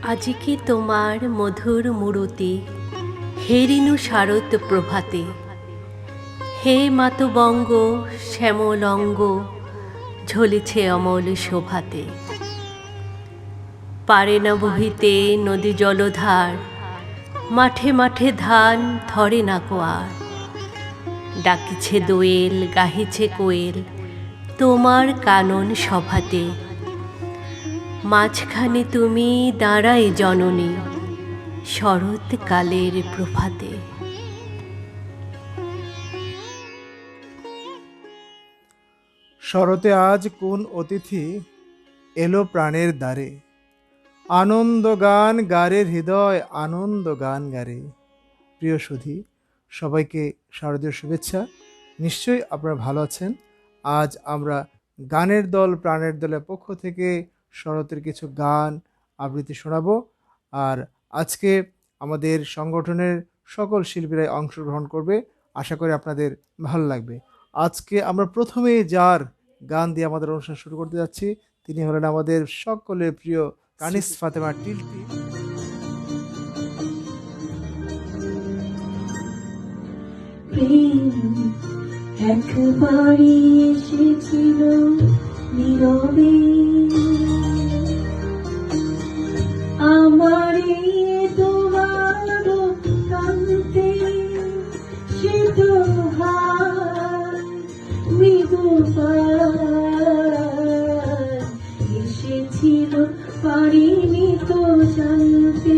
আজি কি তোমার মধুর মূরতি হেরিনু শারদ প্রভাতে, হে মাতবঙ্গ শ্যামল অঙ্গ ঝলেছে অমল শোভাতে। পারে না বহিতে নদী জলধার, মাঠে মাঠে ধান ধরে না কোয়ার। ডাকিছে দোয়েল গাহিছে কোয়েল তোমার কানন সভাতে। মাঝখানে তুমি দাঁড়ায় জননী শরৎকালের প্রভাতে। শরতে আজ কোন অতিথি এলো প্রাণের দ্বারে, আনন্দ গান গারে হৃদয় আনন্দ গান গারে। প্রিয় সুধী, সবাইকে শারদীয় শুভেচ্ছা। নিশ্চয়ই আপনারা ভালো আছেন। আজ আমরা গানের দল প্রাণের দলের পক্ষ থেকে শরতের কিছু গান আবৃত্তি শোনাবো। আর আজকে আমাদের সংগঠনের সকল শিল্পীরাই অংশগ্রহণ করবে। আশা করি আপনাদের ভালো লাগবে। আজকে আমরা প্রথমে যার গান দিয়ে আমাদের অনুষ্ঠান শুরু করতে যাচ্ছি তিনি হলেন আমাদের সকলের প্রিয় কানিস ফাতেমা টিলটি। একবারই এসেছিল নীরবে আমার তোমার কান্তে, সে তো মৃদু এসেছিল পারিনি তো জানতে।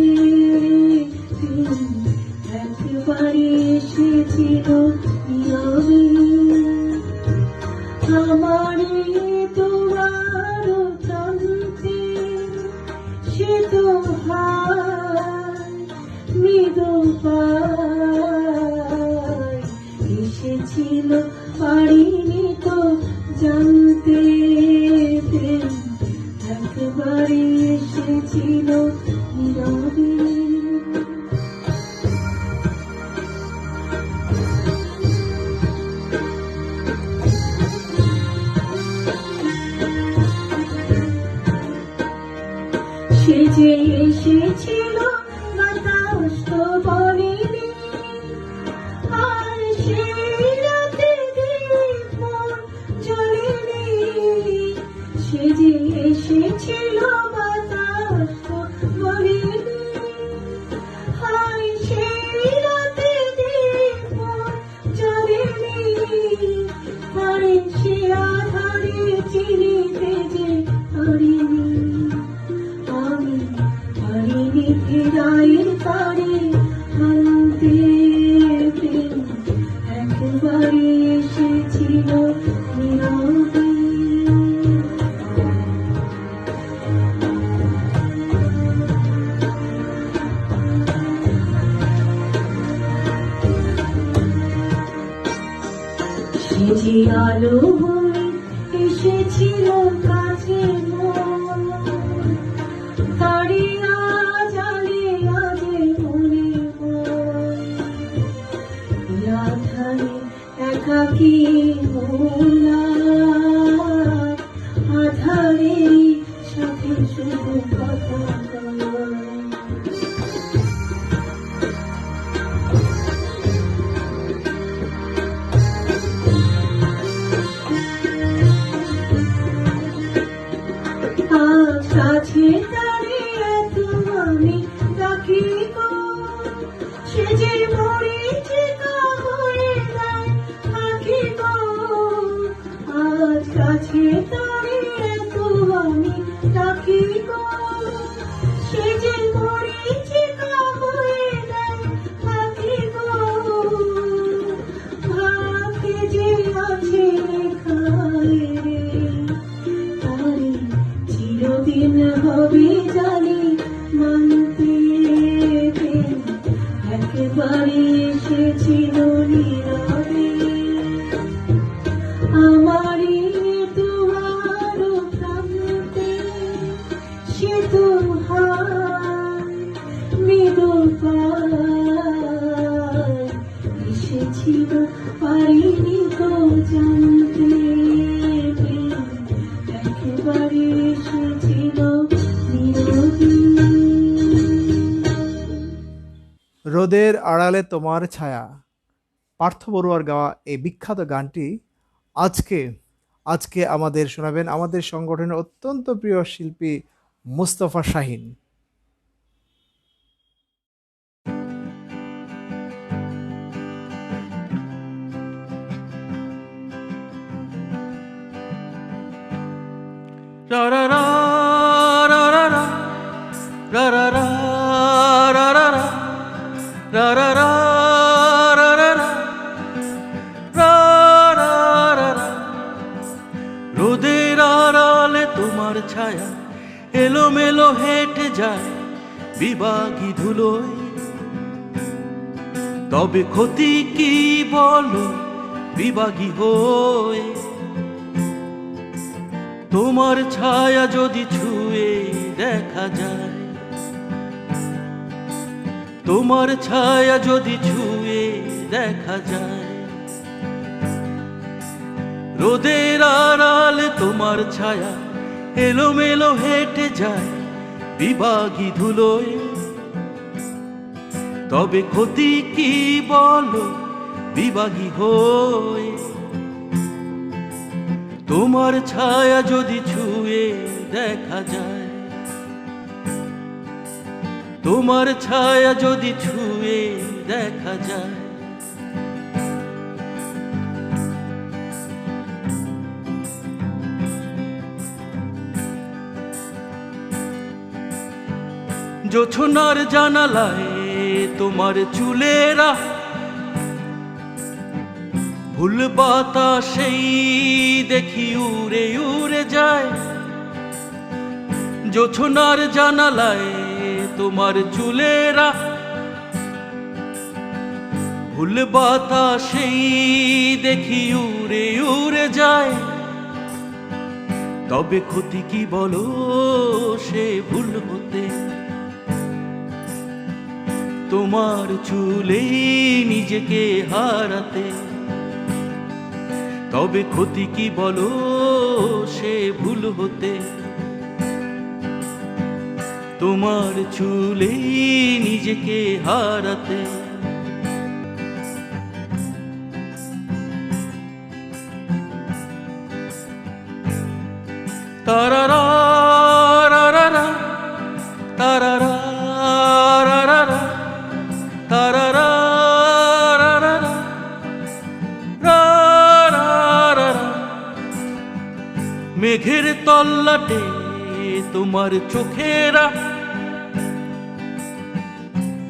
একবারই এসেছিল নীরবে আমার তোমার কান্তে, সে তো মৃদু এসেছিল পারিনি তো জানতে। একবারে এসেছিল নীরবে। সে যে এসেছিল বাতাস তো বলেনি, আর সেই রাতে দীপ জ্বলেনি। সে যে এসেছিল বাতাস তো বলেনি, আর সেই রাতে দীপ জ্বলেনি। আর সে আধারে চিনিতে যে পারিনি, আমি পারিনি ফেরাইয়ের তারে আনতে। একবারে এসেছিল নীরবে। সে যে আলো হয়ে এসেছিল কাছে তারে আজ আলে আজে মনে আধারে একাকী মোলা, আধারের সাথে শুধু কথা কাছে দাঁড়িয়ে তুমি ডাকি গো। সে যে মরিচিকা হয়ে যায় আঁকি গো। আজ কাছে দাঁড়িয়ে তুমি ডাকি গো। সে যে মরিচিকা হয়ে যায় আঁকি গো। ভাগ্যে যে আছে লেখায় রে, তারে চিরদিন হবে জানি মানতে। একেবারে এসেছিল নীরবে আমারই তোমার প্রান্তে, সে রোদের আড়ালে তোমার ছায়া, পার্থ বড়ুয়ার গাওয়া এই বিখ্যাত গানটি আজকে আজকে আমাদের শোনাবেন আমাদের সংগঠনের অত্যন্ত প্রিয় শিল্পী Mustafa Shahin. ra ra ra ra ra ra ra ra ra ra ra ra ra ra ra ra ra ra ra। রোদের আড়ালে তোমার ছায়া এলোমেলো হেঁটে যায় বিবাগী ধুলোয়, তবে ক্ষতি কি বলো বিবাগী হয়ে? তোমার ছায়া যদি ছুঁয়ে দেখা যায়, তোমার ছায়া যদি ছুঁয়ে দেখা যায়, রোদের আড়ালে তোমার ছায়া এলোমেলো হেঁটে যায় বিবাগী ধুলোয়, তবে ক্ষতি কি বলো বিবাগী হয়ে? তোমার ছায়া যদি ছুঁয়ে দেখা যায়, তোমার ছায়া যদি ছুঁয়ে দেখা যায়, জোছনার জানালায় তোমার চুলেরা ভুল বাতাসেই দেখি উড়ে উড়ে যায়, জোছনার জানালায় তোমার চুলেরা ভুল বাতাসেই দেখি উড়ে উড়ে যায়, তবে ক্ষতি কি বলো সে ভুল হতে? তোমার চুলেই নিজেকে হারাতে, তবে ক্ষতি কি বলো সে ভুল হতে? তোমার চুলেই নিজেকে হারাতে। তারারা রারারা তারারা রারারা তারারা রারারা রারারা। মেঘের তল্লাটে তোমার চোখেরা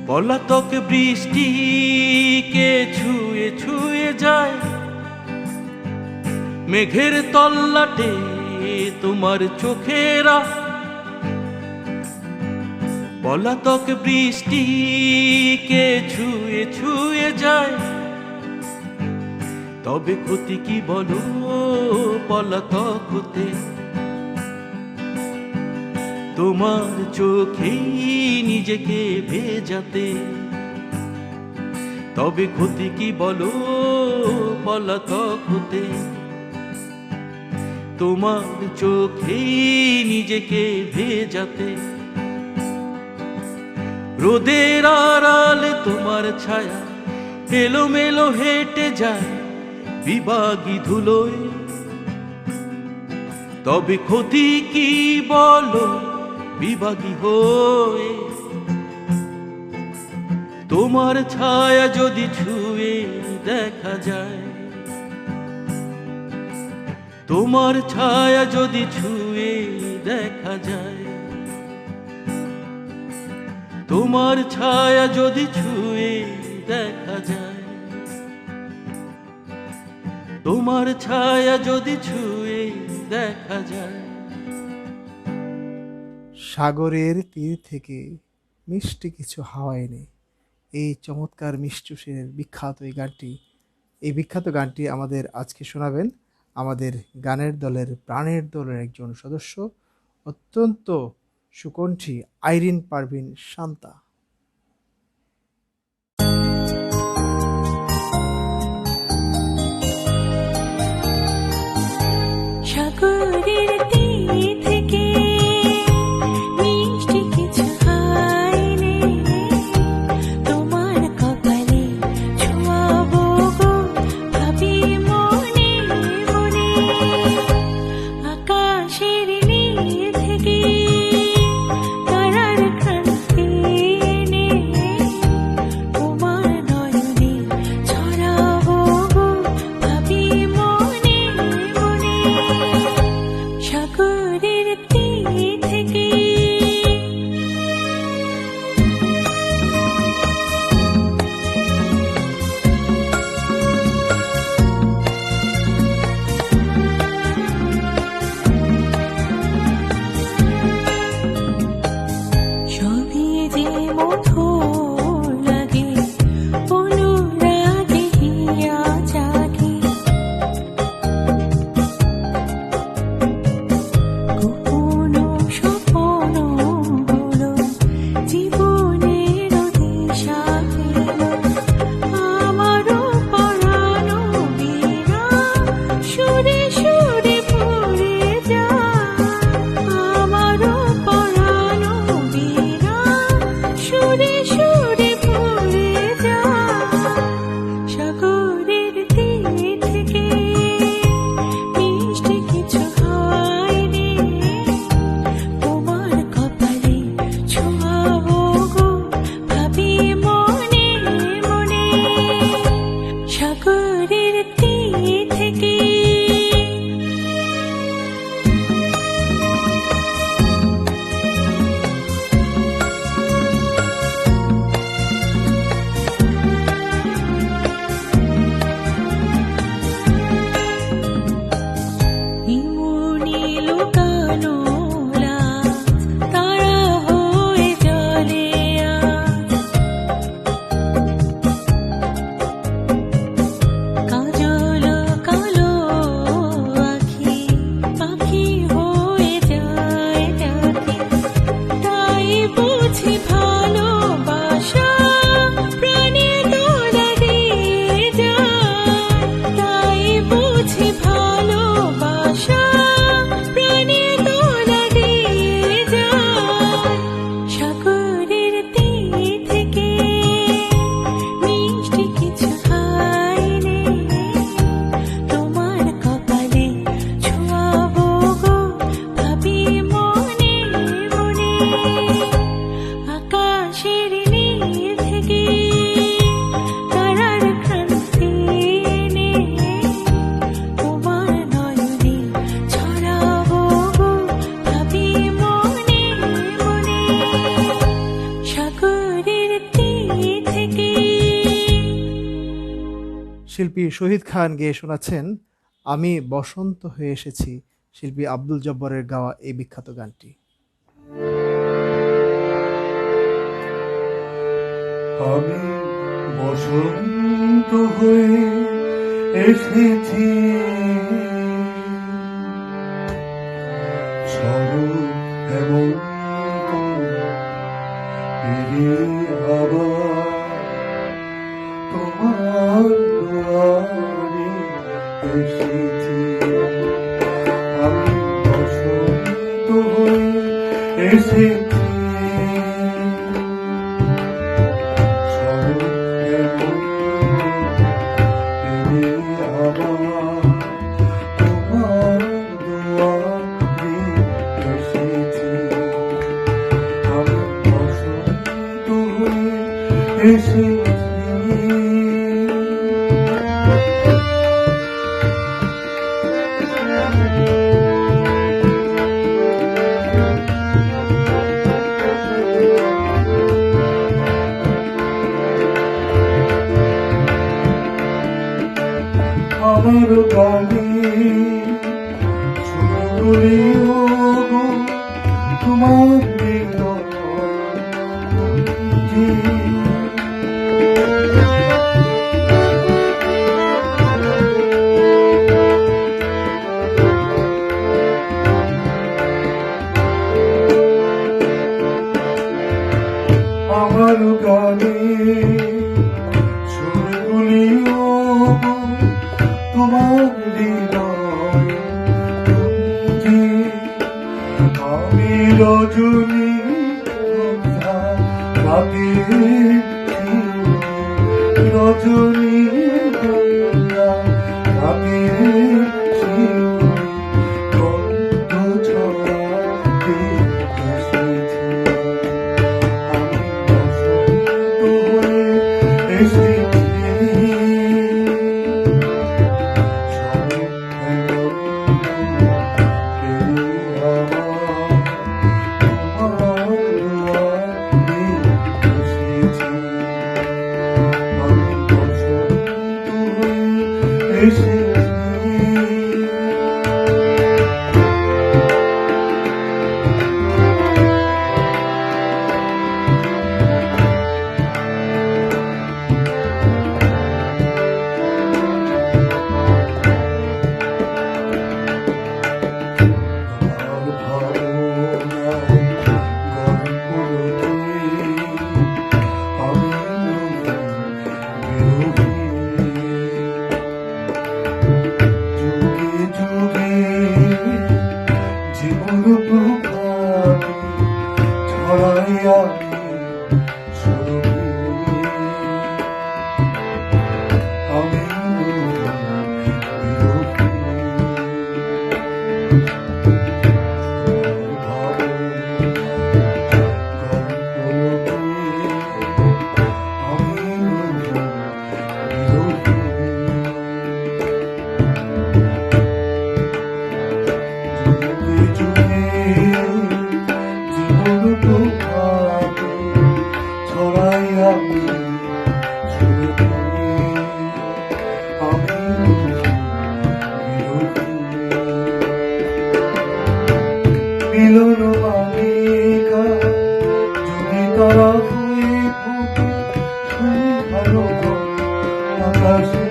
পলাতক বৃষ্টিকে ছুঁয়ে ছুঁয়ে যায়, মেঘের তল্লাটে তোমার চোখেরা পলাতক বৃষ্টিকে ছুঁয়ে ছুঁয়ে যায়, তবে ক্ষতি কি বলো পলাতক হতে? তোমার চোখেই নিজেকে ভেজাতে, তবে ক্ষতি কি বলো পলাতক হতে? তোমার চোখেই নিজেকে ভেজাতে, রোদের আড়ালে তোমার ছায়া এলোমেলো হেঁটে যায় বিবাগী ধুলোয়, তবে ক্ষতি কি বলো বিবাগী হয়ে? তোমার ছায়া যদি ছুঁয়ে দেখা যায়, তোমার ছায়া যদি ছুঁয়ে দেখা যায়, তোমার ছায়া যদি ছুঁয়ে দেখা যায়, তোমার ছায়া যদি ছুঁয়ে দেখা যায়। সাগরের তীর থেকে মিষ্টি কিছু হাওয়া এনে, এই চমৎকার মিষ্টুসের বিখ্যাত এই বিখ্যাত গানটি আমাদের আজকে শোনাবেন আমাদের গানের দলের প্রাণের দলের একজন সদস্য, অত্যন্ত সুকণ্ঠী আইরিন পারভিন শান্তা। সাগরের তীর থেকে মিষ্টি কিছু হাওয়া এনে তোমার লুকানো লাজ তারা হয়ে জলে আজ। কাজল কালো আখি পাখি হয়ে যায় ডাকে, তাই বুঝি ভালোবাসা প্রাণে তোলা দিয়ে যায়, তাই বুঝি ভালোবাসা প্রাণে তোলা দিয়ে যায়। সাগরের তীর থেকে মিষ্টি কিছু খাইলে তোমার কপালে ছোঁয়াবো গো ভাবি মনে মনে। আকাশের নীল থেকে তারার ক্রান্তি এনে তোমার নয়নে ছড়াবো গো ভাবি মনে মনে। সাগরের তীর থেকে। শিল্পী শহীদ খান গেয়ে শোনাচ্ছেন আমি বসন্ত হয়ে এসেছি, শিল্পী আব্দুল জব্বারের গাওয়া এই বিখ্যাত গানটি। আমি বসন্ত হয়ে এসেছি, শরৎ হেমন্ত পেরিয়ে আবার তোমার দুয়ারে এসেছি। আমি বসন্ত হয়ে এসেছি, আমার গানে সুরগুলি ওগো তোমার হৃদয়ে। আমার গানে সুরগুলি ওগো তোমার হৃদয়ে। আমি রজনী গন্ধা রাতে রজনী গন্ধা রাতে গন্ধ ছড়াতে এসেছি। আমি বসন্ত হয়ে এসেছি, মিলন মালিকা যদি তারা হয়ে ফোটে ভালো আকাশে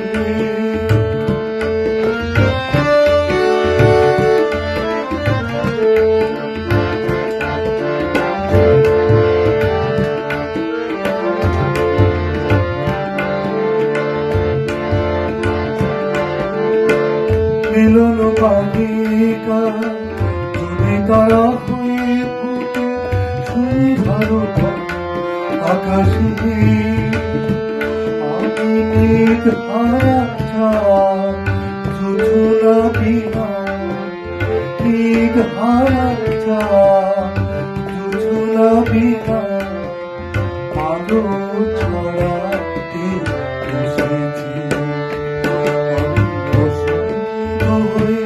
মিলন মালিকা যদি তারা হয়ে ফোটে সুন্দর আকাশে আমি মেঘ হারা চাঁদ যোজনা বিনা মেঘ হারা চাঁদ যোজনা বিনা আলো ছড়াতে এসেছি আমি বসন্ত হয়ে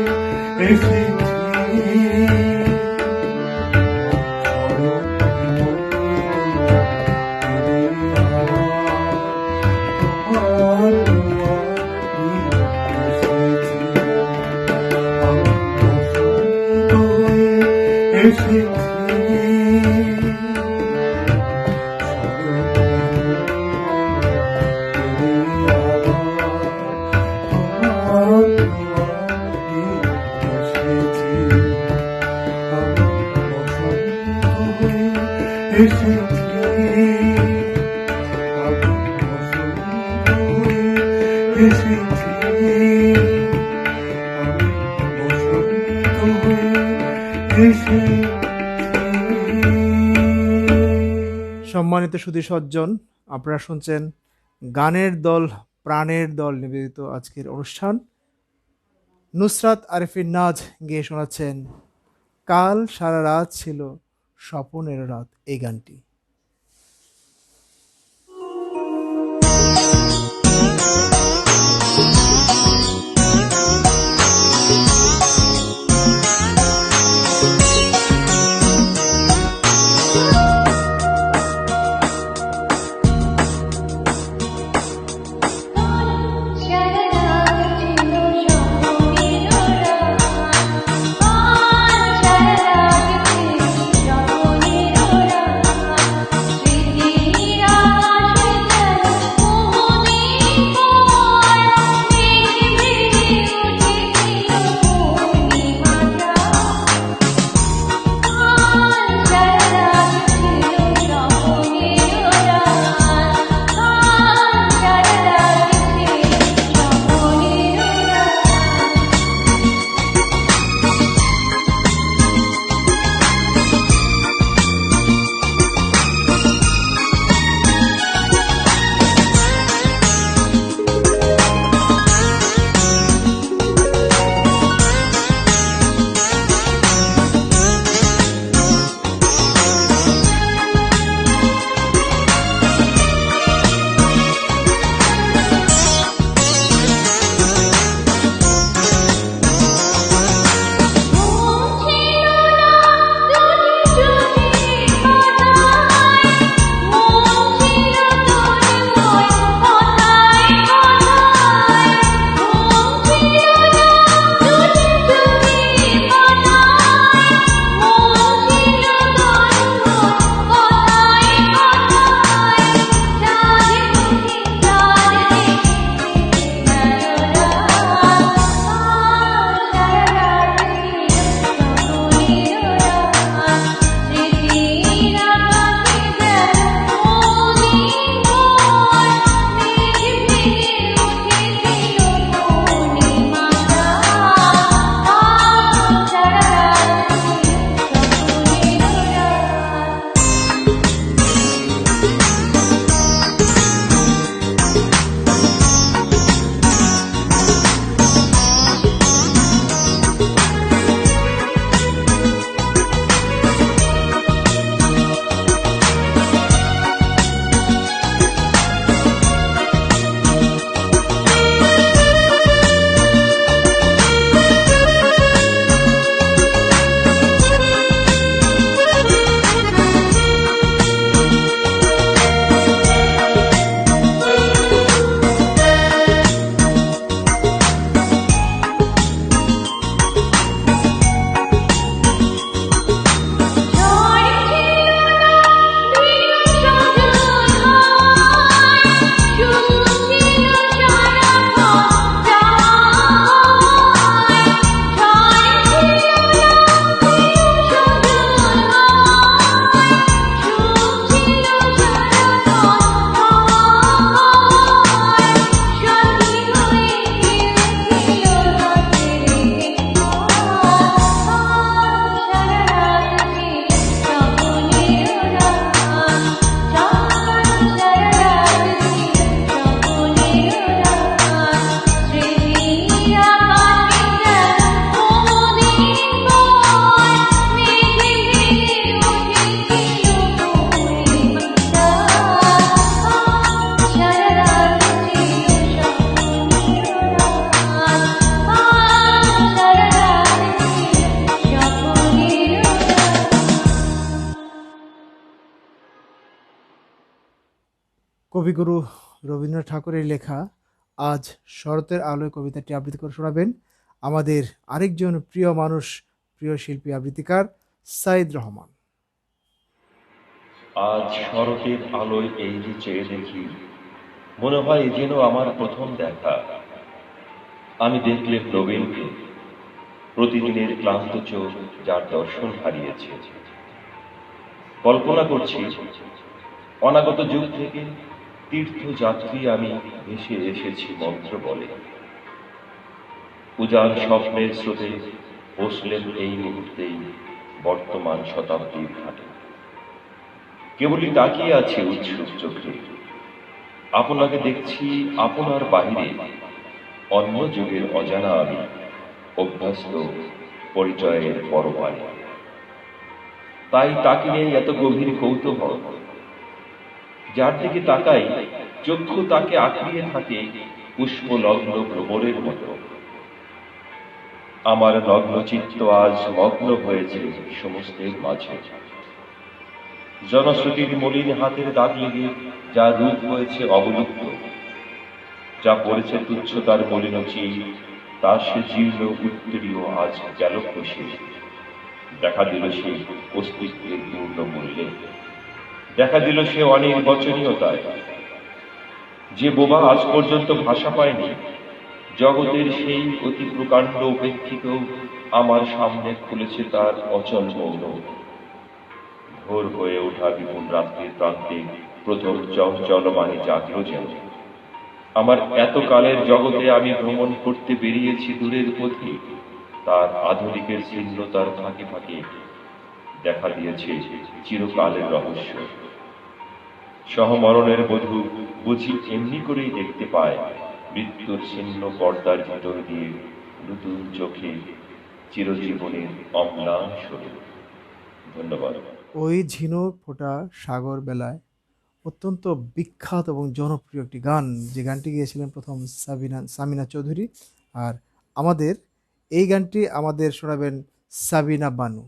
এসেছি সম্মানিত সুধী সজ্জন, আপনারা শুনছেন গানের দল প্রাণের দল নিবেদিত আজকের অনুষ্ঠান। নুসরাত আরিফিন নাজ গেয়ে শোনাচ্ছেন কাল সারা রাত ছিল স্বপনের রাত, এই গানটি। সারা রাত ছিল স্বপ্নের রাত কবিগুরু রবীন্দ্রনাথ ঠাকুরের লেখা আজ শরতের আলোয় কবিতাটি আবৃত্তি করে শোনাবেন আমাদের আরেকজন প্রিয় মানুষ, প্রিয় শিল্পী আবৃত্তিকার সাইদ রহমান। আজ শরতের আলোয় এই যে চেয়ে দেখি, মনে হয় এ যেন আমার প্রথম দেখা। আমি দেখলে প্রবীণকে, প্রতিদিনের ক্লান্ত চোখ যার দর্শন হারিয়েছে। কল্পনা করছি অনাগত যুগ থেকে তীর্থযাত্রী আমি ভেসে এসেছি মন্ত্র বলে। উজান স্বপ্নের স্রোতে বসলেন এই মুহূর্তেই বর্তমান শতাব্দীর ঘাটে। কেবলই তাকিয়ে আছে উৎসুক চোখে, আপনাকে দেখছি আপনার বাহিরে। অন্য যুগের অজানা আমি, অভ্যস্ত পরিচয়ের পরবারে। তাই তাকে নিয়ে এত গভীর কৌতূহল। যার দিকে তাকাই চক্ষু তাকে আঁকড়িয়ে থাকে পুষ্পলগ্ন ভ্রমরের মতো। আমার লগ্ন চিত্ত আজ মগ্ন হয়েছে সমস্তের মাঝে। জনশ্রুতির মলিন হাতের দাগ লেগে যা রূপ হয়েছে অবলুপ্ত, যা পড়েছে তুচ্ছতার মলিন চির, তার সে জীর্ণ উত্তরীয় আজ গেল খসে। দেখা দিল সে অস্তিত্বের পূর্ণ মূল্যে, দেখা দিল সে অনির্বচনীয়তায়। যে বোবা আজ পর্যন্ত ভাষা পায়নি, জগতের সেই অতি প্রকাণ্ড উপেক্ষিত আমার সামনে খুলেছে তার অচল মৌন। ভোর হয়ে ওঠা বিপুল রাত্রির প্রান্তে প্রথম চঞ্চলমানে জাগল যেন। আমার এতকালের জগতে আমি ভ্রমণ করতে বেরিয়েছি দূরের পথে, তার আধুনিকের ছিন্নতার ফাঁকে ফাঁকে দেখা দিয়েছে চিরকালের রহস্য। সহমরণের বধূ বুঝি এমনি করেই দেখতে পায় মৃত্যুর ছিন্ন পর্দার ভিতর দিয়ে নতুন চোখে চিরজীবনের অম্লান স্বরূপ। ধন্যবাদ। ওই ঝিনুক ফোঁটা সাগর বেলায় অত্যন্ত বিখ্যাত এবং জনপ্রিয় একটি গান, যে গানটি গেয়েছিলেন প্রথম সামিনা চৌধুরী। আর আমাদের এই গানটি আমাদের শোনাবেন সাবিনা বানু।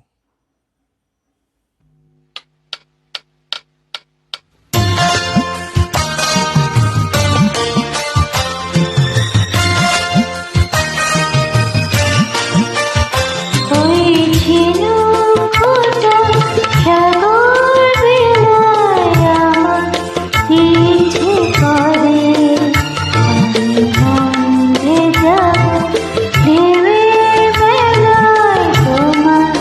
ওই ঝিনুকটা সাগর বেলায় আমার ইচ্ছে করে আমি ভাঙে যাব ঢেউয়ের বেলায় তোমার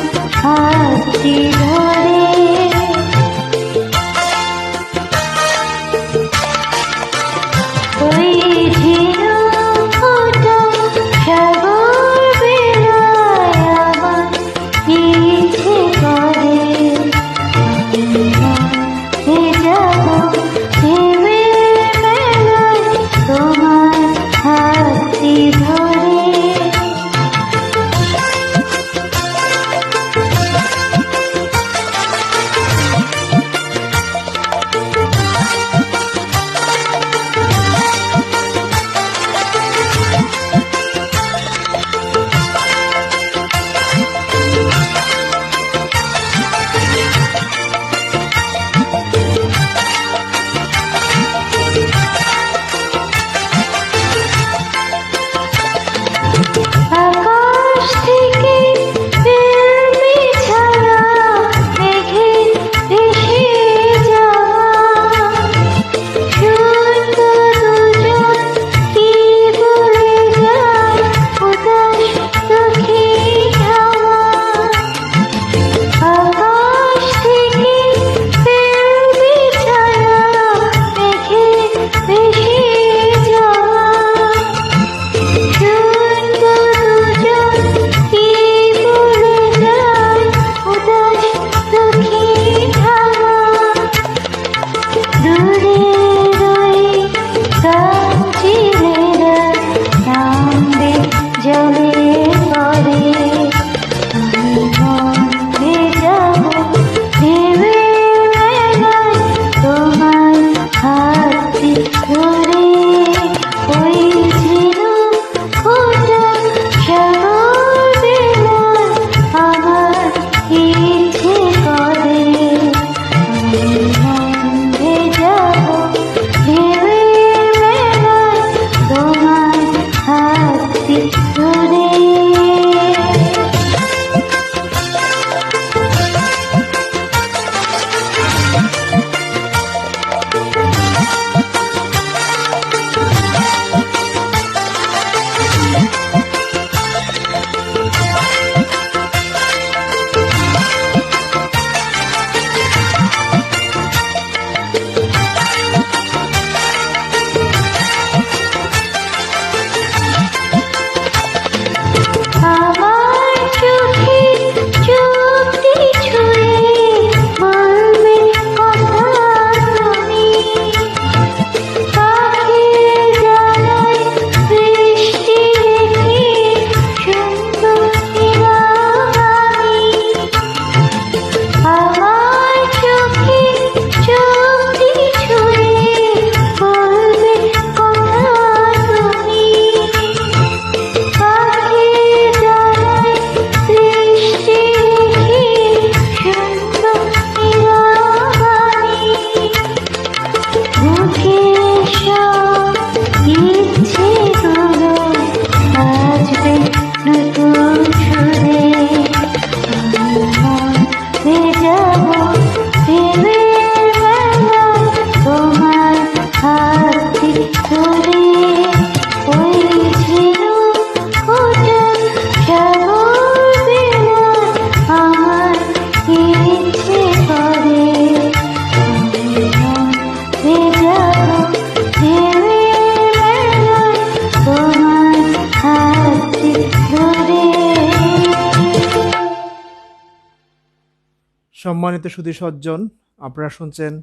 সম্মানিত সুধী সজ্জন, আপনারা শুনছেন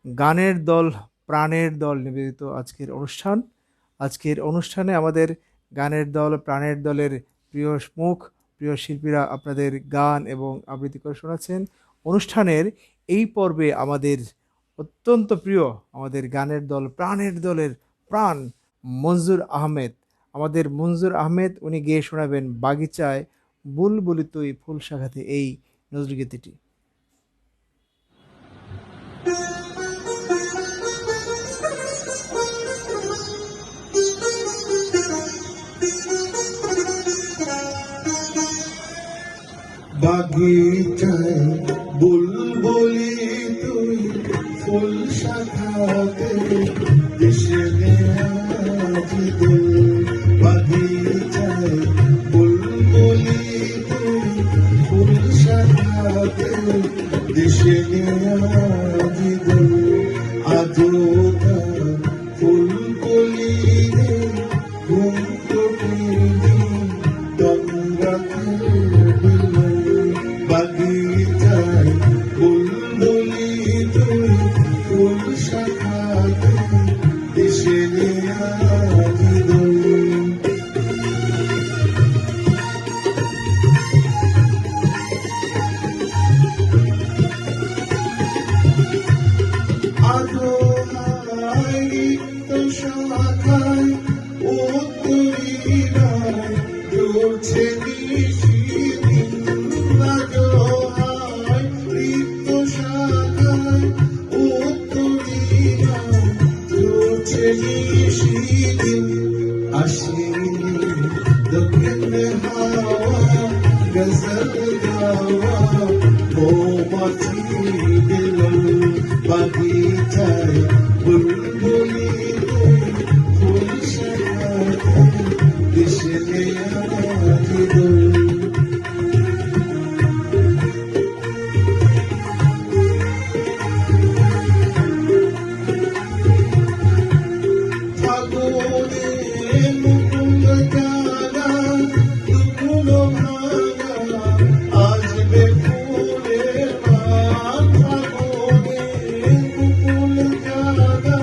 গানের দল প্রাণের দল নিবেদিত আজকের অনুষ্ঠান। আজকের অনুষ্ঠানে আমাদের গানের দল প্রাণের দলের প্রিয় মুখ, প্রিয় শিল্পীরা আপনাদের গান এবং আবৃত্তি করে শোনাচ্ছেন। অনুষ্ঠানের এই পর্বে আমাদের অত্যন্ত প্রিয় আমাদের গানের দল প্রাণের দলের প্রাণ মঞ্জুর আহমেদ, আমাদের মঞ্জুর আহমেদ উনি গেয়ে শোনাবেন বাগিচায় বুলবুলি তুই ফুল শাখাতে, এই নজরুলগীতিটি। বাগিচায় বুলবুলি তুই ফুল শাখাতে দেশে আজি দুল। বাগিচায় বুলবুলি তুই ফুল শাখাতে দেশে আজি দুল। আজো ফুল কলি রে ঘুম কটিনি দমরাতে বাগিচায় বুলবুলি তুই ফুল শাখাতে দেশে আজি দোল। আজো তো শাখায় ও তুই রায় জোরছে নিশিদিন। আজো তো শাখায় ও তুই রায় জোরছে নিশিদিন। আসিনি দক্ষিণ হাওয়া গজল গাওয়া মৌমাছি দিল। বাগিচায় বুলবুলি ফুল শাখাতে দেশে আজি দোল। ফাগুনে মুকুল জানা দুকুল ভাঙা আসবে ফুলের মান। ফাগুনে মুকুল জানা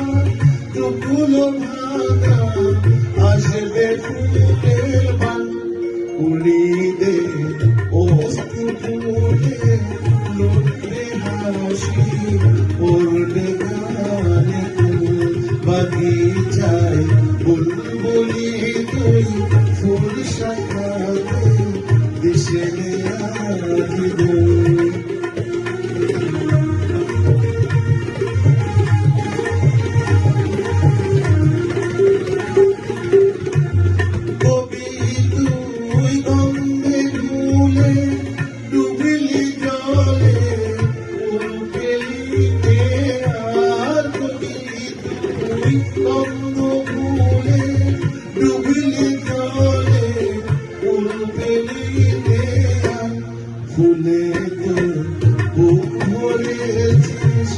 দুকুল ভাঙা আসবে ফুলের মান। উড়িদে অস্তু ফুটে লুটবে হাসি পড়বে গানে ফুল। বাগিচায় বুলবুলি তুই ফুল শাখাতে দেশে আজি দোল। কবি তুই গন্ধে ফুলে ডুবলি জলে ফুল পেলিতে আর। কবি তুই গন্ধ ফুলে ডুবলি জলে ফুল পেলিতে আর। ফুলে বুক ভরেছিস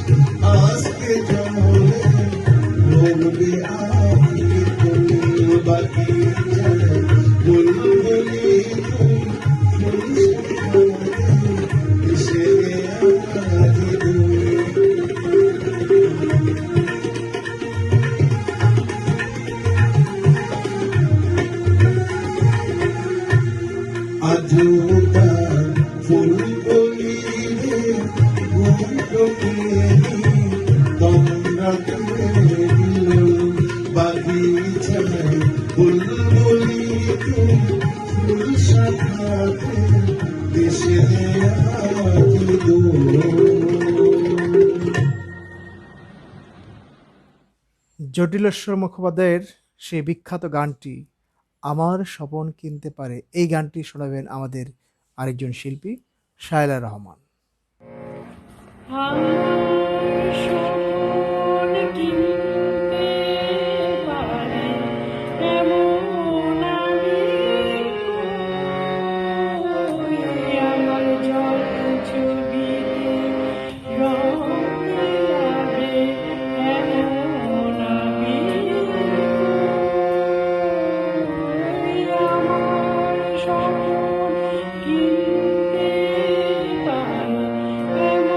আজকে জলে ভরবে আমি ফুল। বাগিচায় বুলবুলি তুই ফুল শাখাতে দেশে আজি দোল। আজো ফুল কলি রে ঘুম কটিনি দমরাতে দিল। বাগিচায় বুলবুলি তুই ফুল শাখাতে দেশে আজি দোল। জটিলেশ্বর মুখোপাধ্যায়ের সেই বিখ্যাত গানটি আমার স্বপন কিনতে পারে, এই গানটি শোনাবেন আমাদের আরেকজন শিল্পী শায়লা রহমান। স্বপন কিনতে পারে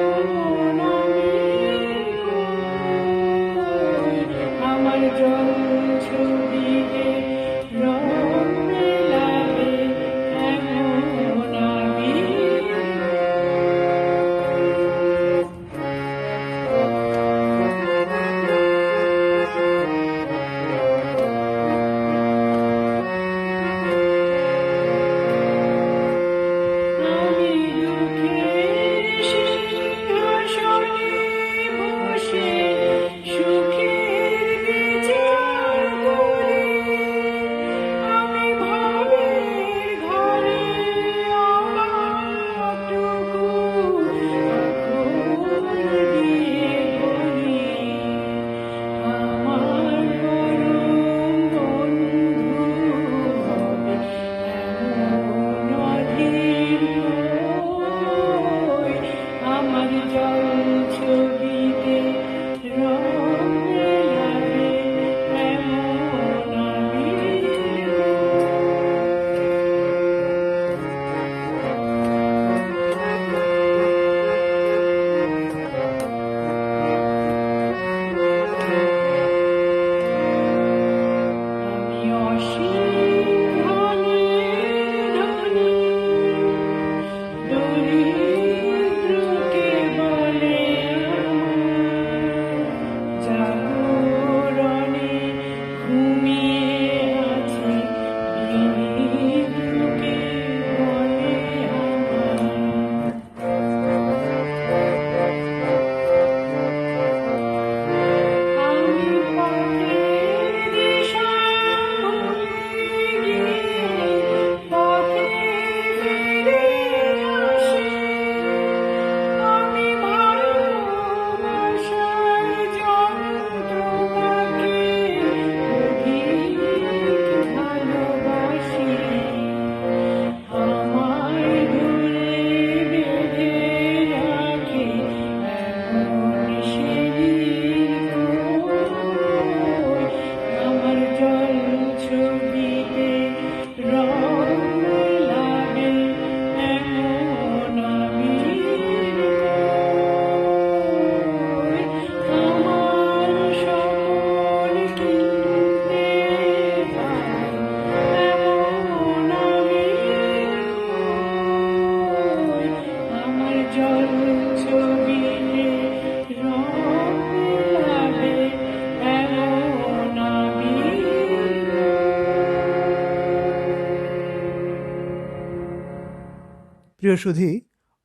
প্রিয় সুধী,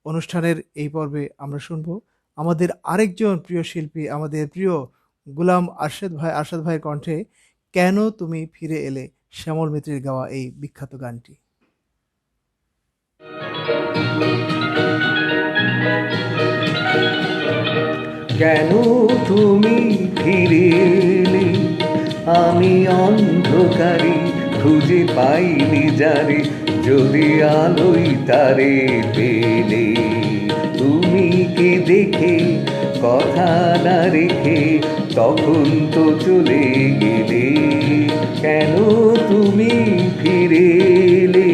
অনুষ্ঠানের এই পর্বে আমরা শুনবো আমাদের আরেকজন প্রিয় শিল্পী, আমাদের প্রিয় গুলাম আরশাদ ভাইয়ের কণ্ঠে কেন তুমি ফিরে এলে, শ্যামল মিত্রের গাওয়া এই বিখ্যাত গানটি। কেন তুমি ফিরে এলে, আমি অন্ধকারে খুঁজে পাইনি যারে, যদি আলোই তারে পেলে। তুমি কি দেখে কথা না রেখে তখন তো চলে গেলে, কেন তুমি ফিরে এলে।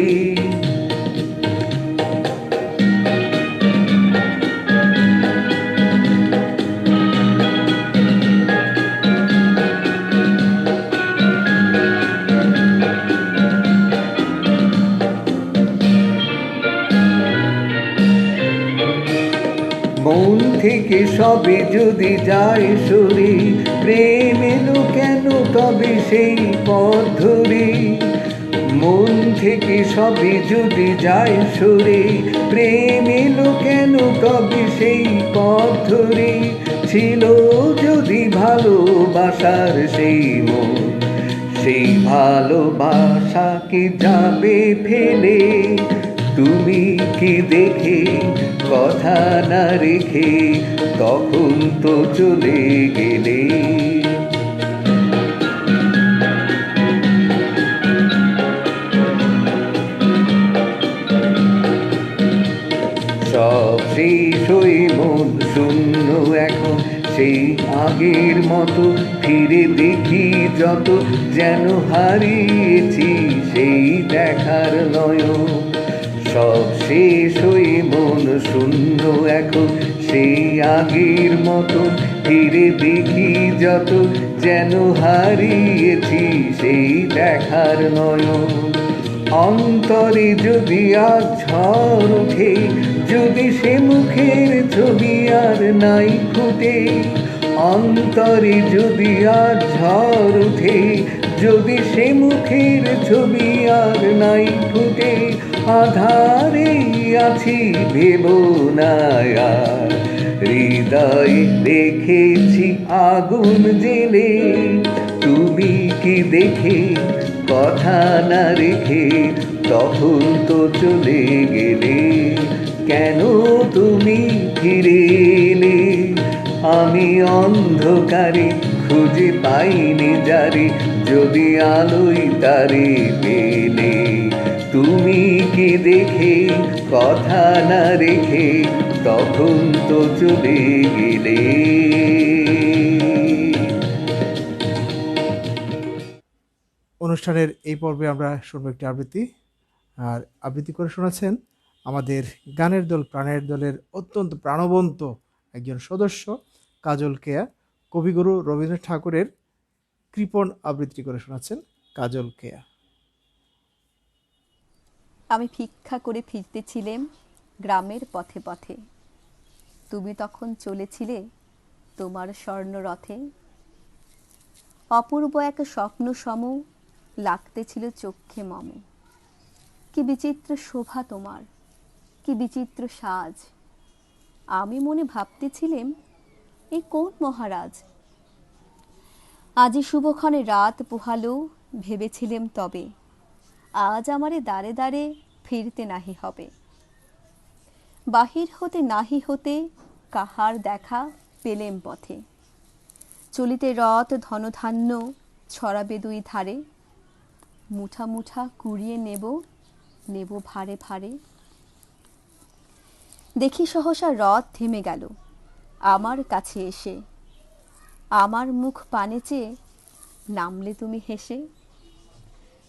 মন থেকে সবে যদি যায় সরে, প্রেম এলো কেন তবে সেই পথ ধরে। মন থেকে সবে যদি যায় সরে, প্রেম এলো কেন তবে সেই পথ ধরে। ছিল যদি ভালোবাসার সেই মন, সেই ভালোবাসা কি যাবে ফেলে। তুমি কি দেখে কথা না রেখে তখন তো চলে গেলে। সব শেষ হয়ে মন শূন্য এখন, সেই আগের মতো ফিরে দেখি যত, যেন হারিয়েছি সেই দেখার নয়ন। সব শেষ হয়ে মন শূন্য এখন, সেই আগের মতো ফিরে দেখি যত, যেন হারিয়েছি সেই দেখার নয়ন। অন্তরে যদি আজ ঝড় ওঠে, যদি সে মুখের ছবি আর নাই ফুটে। অন্তরে যদি আজ ঝড় ওঠে, যদি সে মুখের ছবি আর নাই ফুটে। আধারে আছি ভেব না আর, হৃদয়ে রেখেছি আগুন জেলে। তুমি কি দেখে কথা না রেখে তখন তো চলে গেলে, কেন তুমি ফিরে এলে। আমি অন্ধকারে খুঁজে পাইনি যারে, যদি আলোই তারে পেলে। তুমি কি দেখে কথা না রেখে তখন তো চলে গেলে। অনুষ্ঠানের এই পর্বে আমরা শুনবো একটি আবৃত্তি, আর আবৃত্তি করে শোনাচ্ছেন আমাদের গানের দল প্রাণের দলের অত্যন্ত প্রাণবন্ত একজন সদস্য কাজল কেয়া। কবিগুরু রবীন্দ্রনাথ ঠাকুরের কৃপণ আবৃত্তি করে শোনাচ্ছেন কাজল কেয়া। আমি ভিক্ষা করে ফিরতেছিলাম গ্রামের পথে পথে, তুমি তখন চলেছিলে তোমার স্বর্ণরথে। অপূর্ব এক স্বপ্ন সম লাগতেছিল চক্ষে মম। কি বিচিত্র শোভা তোমার, কি বিচিত্র সাজ। আমি মনে ভাবতেছিলাম এ কোন মহারাজ। আজি শুভক্ষণে রাত পোহালো, ভেবেছিলাম তবে আজ আমারে দাঁড়ে দাঁড়ে ফিরতে নাহি হবে। বাহির হতে নাহি হতে কাহার দেখা পেলেম পথে। চলিতে রথ ধনধান্য ছড়াবে দুই ধারে, মুঠা মুঠা কুড়িয়ে নেব নেব ভারে ভারে। দেখি সহসা রথ থেমে গেল আমার কাছে এসে। আমার মুখ পানে চেয়ে নামলে তুমি হেসে।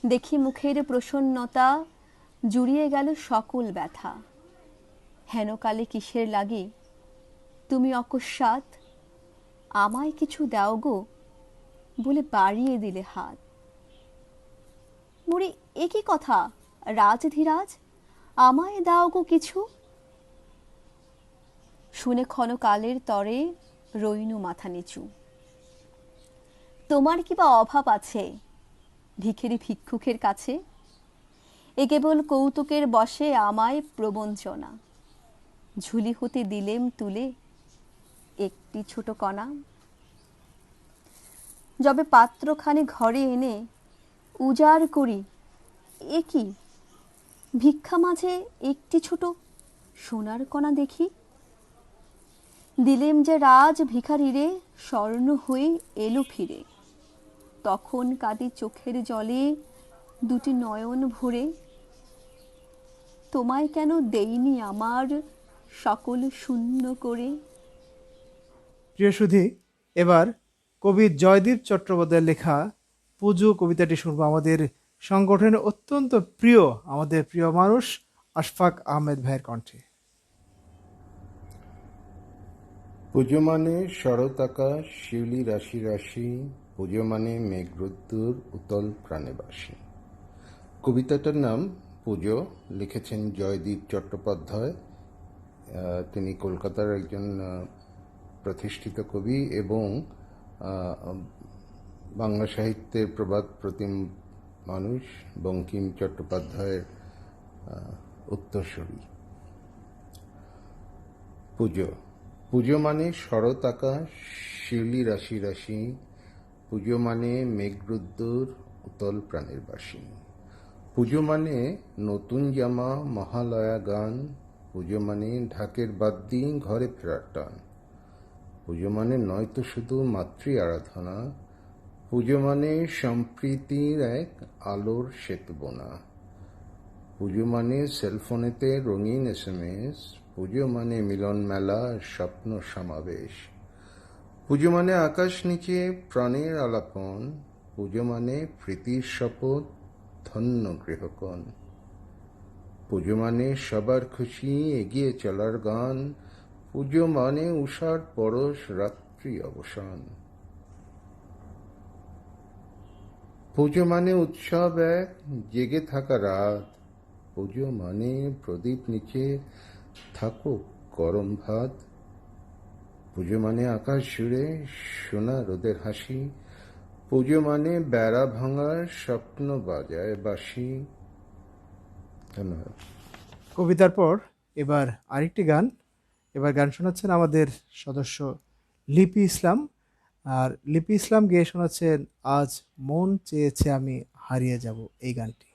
দেখি মুখের প্রসন্নতা জুড়িয়ে গেল সকল ব্যথা। হেনকালে কিসের লাগে তুমি অকস্মাৎ আমায় কিছু দাও গো বলে বাড়িয়ে দিলে হাত। মুড়ি এ কি কথা রাজধীরাজ, আমায় দাও গো কিছু। শুনে ক্ষণকালের তরে রইনু মাথা নিচু। তোমার কি বা অভাব আছে ভিখেরি ভিক্ষুকের কাছে। এ কেবল কৌতুকের বশে আমায় প্রবঞ্চনা, ঝুলি হতে দিলেম তুলে একটি ছোট কণা। যবে পাত্রখানি ঘরে এনে উজাড় করি, এ কি ভিক্ষা মাঝে একটি ছোট সোনার কণা দেখি। দিলেম যে রাজ ভিখারিরে স্বর্ণ হয়ে এলো ফিরে, তখন কাঁদি চোখের জলে দুটি নয়ন ভরে। তোমায় কেন দেইনি আমার সকল শূন্য করে। প্রিয় সুধী, এবার কবি জয়দীপ চট্টোপাধ্যায়ের লেখা পুজো কবিতাটি শুনবো আমাদের সংগঠনের অত্যন্ত প্রিয়, আমাদের প্রিয় মানুষ আশফাক আহমেদ ভাইয়ের কণ্ঠে। পুজো মানে শরৎ আকাশ, শিউলি রাশি রাশি, পুজো মানে মেঘরোদ্দুর, উতল প্রাণেবাসী। কবিতাটার নাম পুজো, লিখেছেন জয়দীপ চট্টোপাধ্যায়। তিনি কলকাতার একজন প্রতিষ্ঠিত কবি এবং বাংলা সাহিত্যের প্রবাদ প্রতিম মানুষ বঙ্কিম চট্টোপাধ্যায়ের উত্তরসূরি। পুজো পুজো মানে শরৎ আকাশ, শিউলি রাশি রাশি, পুজো মানে মেঘরোদ্দুর, উতল প্রাণের বাসী। পুজো মানে নতুন জামা, মহালয়া গান, পুজো মানে ঢাকের বাদ্যি, ঘরে ফেরার টান। পুজো মানে নয়তো শুধু মাতৃ আরাধনা, পুজো মানে সম্প্রীতির এক আলোর সেতু বোনা। পুজো মানে সেলফোনেতে রঙিন SMS, পুজো মানে মিলন মেলা, স্বপ্ন সমাবেশ। পুজো মানে আকাশ নিচে প্রাণের আলাপন, পুজো মানে প্রীতির শপথ, ধন্য গৃহকোণ। পুজো মানে সবার খুশি, এগিয়ে চলার গান, পুজো মানে উষার পরশ, রাত্রি অবসান। পুজো মানে উৎসব এক, জেগে থাকা রাত, পুজো মানে প্রদীপ নিচে থাকো গরম ভাত। পুজো মানে আকাশ জুড়ে সোনা রোদের হাসি, পুজো মানে বেড়া ভাঙার স্বপ্ন বাজায় বাঁশি। ধন্যবাদ। কবিতার পর এবার আরেকটি গান, এবার গান শোনাচ্ছেন আমাদের সদস্য লিপি ইসলাম, আর লিপি ইসলাম গেয়ে শোনাচ্ছেন আজ মন চেয়েছে আমি হারিয়ে যাব, এই গানটি।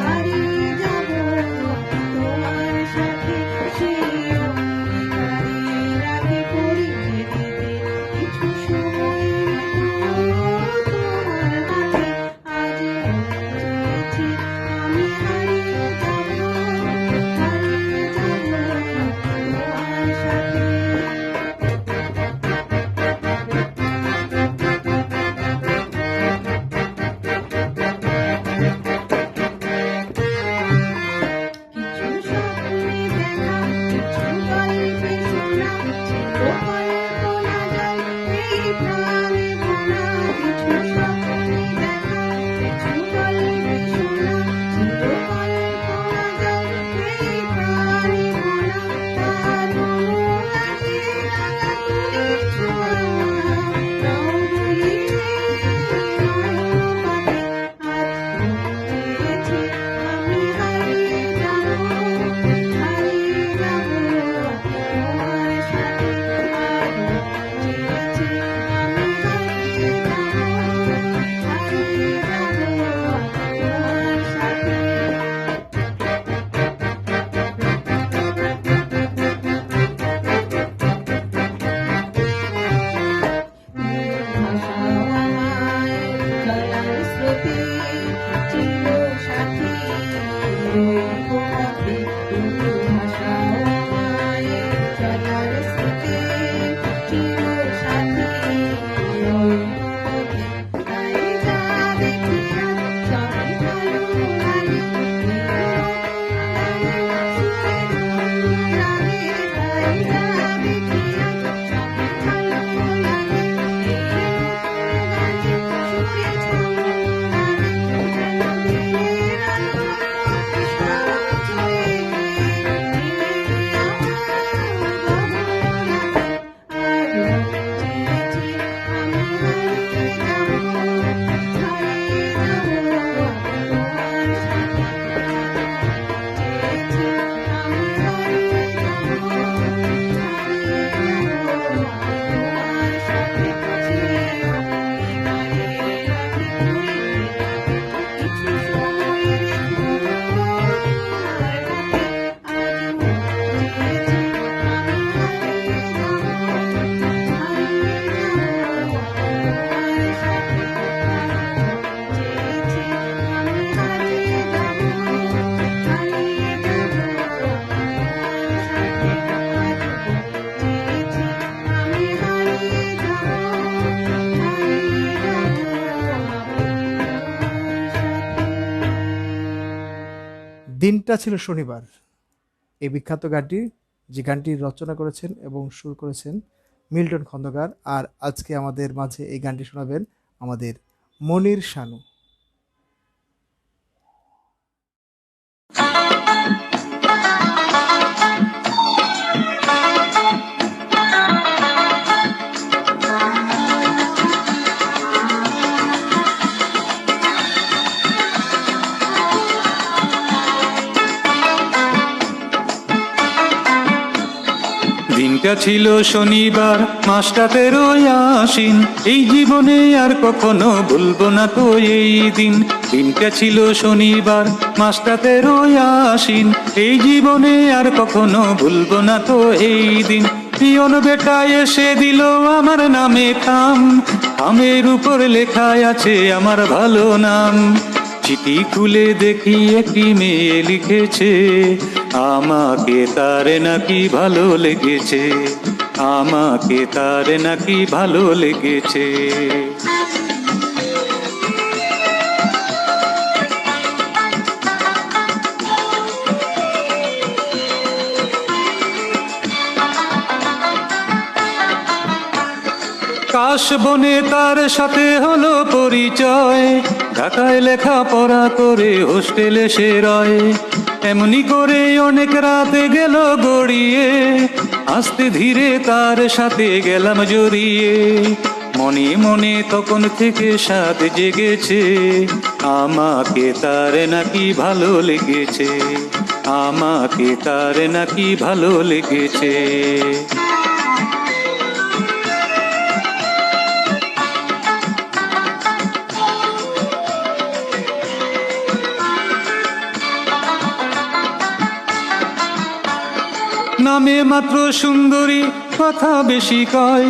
হারিয়ে যাব তোমার সাথে, সেই দিনটা ছিল শনিবার, এই বিখ্যাত গানটি, যে গানটি রচনা করেছেন এবং সুর করেছেন মিল্টন খন্দকার। আর আজকে আমাদের মাঝে এই গানটি শোনাবেন আমাদের মনির শানু। দিনটা ছিল শনিবার, মাসটা 13 আশ্বিন, এই জীবনে আর কখনো ভুলবো না তো এই দিন। দিনটা ছিল শনিবার, মাসটা 13 আশ্বিন, এই জীবনে আর কখনো ভুলবো না তো এই দিন। পিয়ন বেটা এসে দিল আমার নামে খাম, খামের উপর লেখা আছে আমার ভালো নাম। চিঠি খুলে দেখি একটি মেয়ে লিখেছে, আমাকে তার নাকি ভালো লেগেছে, আমাকে তার নাকি ভালো লেগেছে। কাশ বনে তার সাথে হলো পরিচয়, ঢাকায় লেখাপড়া করে হোস্টেলে সে রয়। এমনি করে অনেক রাতে গেল গড়িয়ে, আস্তে ধীরে তার সাথে গেলাম জড়িয়ে। মনে মনে তখন থেকে স্বাদ জেগেছে, আমাকে তার নাকি ভালো লেগেছে, আমাকে তার নাকি ভালো লেগেছে। নামে মাত্র সুন্দরী, কথা বেশি কয়,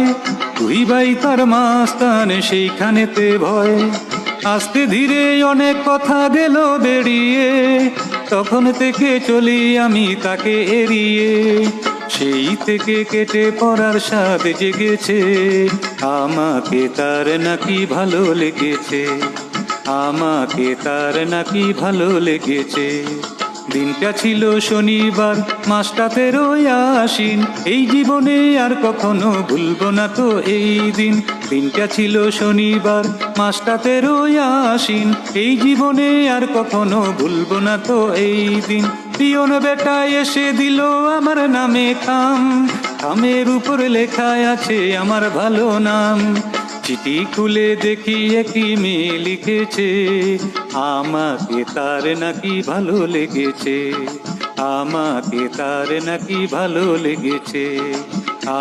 তুই ভাই তার মাস্তান সেইখানেতে ভয়। আস্তে ধীরে অনেক কথা গেল বেরিয়ে, তখন থেকে চলি আমি তাকে এড়িয়ে। সেই থেকে কেটে পড়ার স্বাদ জেগেছে, আমাকে তার নাকি ভালো লেগেছে, আমাকে তার নাকি ভালো লেগেছে। দিনটা ছিল শনিবার, মাসটা 13 আশ্বিন, এই জীবনে আর কখনো ভুলবো না তো এই দিন। দিনটা ছিল শনিবার, মাসটা 13 আশ্বিন, এই জীবনে আর কখনো ভুলবো না তো এই দিন। পিয়ন বেটা এসে দিল আমার নামে খাম, খামের উপর লেখা আছে আমার ভালো নাম। চিঠি খুলে দেখি একটি মেয়ে লিখেছে, আমাকে তার নাকি ভালো লেগেছে, আমাকে তার নাকি ভালো লেগেছে,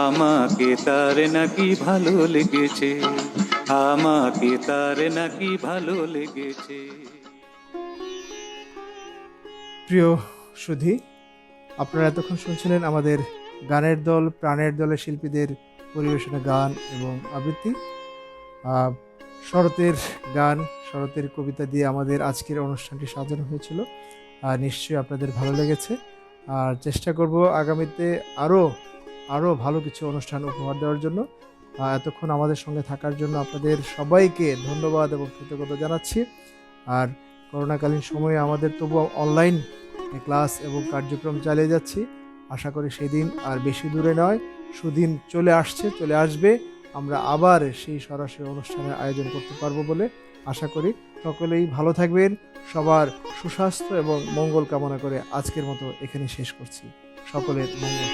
আমাকে তার নাকি ভালো লেগেছে, আমাকে তার নাকি ভালো লেগেছে। প্রিয় সুধী, আপনারা এতক্ষণ শুনছিলেন আমাদের গানের দল প্রাণের দলের শিল্পীদের পরিবেশনা গান এবং আবৃত্তি। শরতের গান, শরতের কবিতা দিয়ে আমাদের আজকের অনুষ্ঠানটি সাজানো হয়েছিল। আর নিশ্চয়ই আপনাদের ভালো লেগেছে। আর চেষ্টা করব আগামীতে আরও ভালো কিছু অনুষ্ঠান উপহার দেওয়ার জন্য। এতক্ষণ আমাদের সঙ্গে থাকার জন্য আপনাদের সবাইকে ধন্যবাদ এবং কৃতজ্ঞতা জানাচ্ছি। আর করোনাকালীন সময়ে আমাদের তবুও অনলাইন ক্লাস এবং কার্যক্রম চালিয়ে যাচ্ছি। আশা করি সেদিন আর বেশি দূরে নয়, সুদিন চলে আসবে, আমরা আবার সেই সরাসরি অনুষ্ঠানের আয়োজন করতে পারবো বলে আশা করি। সকলেই ভালো থাকবেন, সবার সুস্বাস্থ্য এবং মঙ্গল কামনা করে আজকের মতো এখানে শেষ করছি। সকলের মঙ্গল।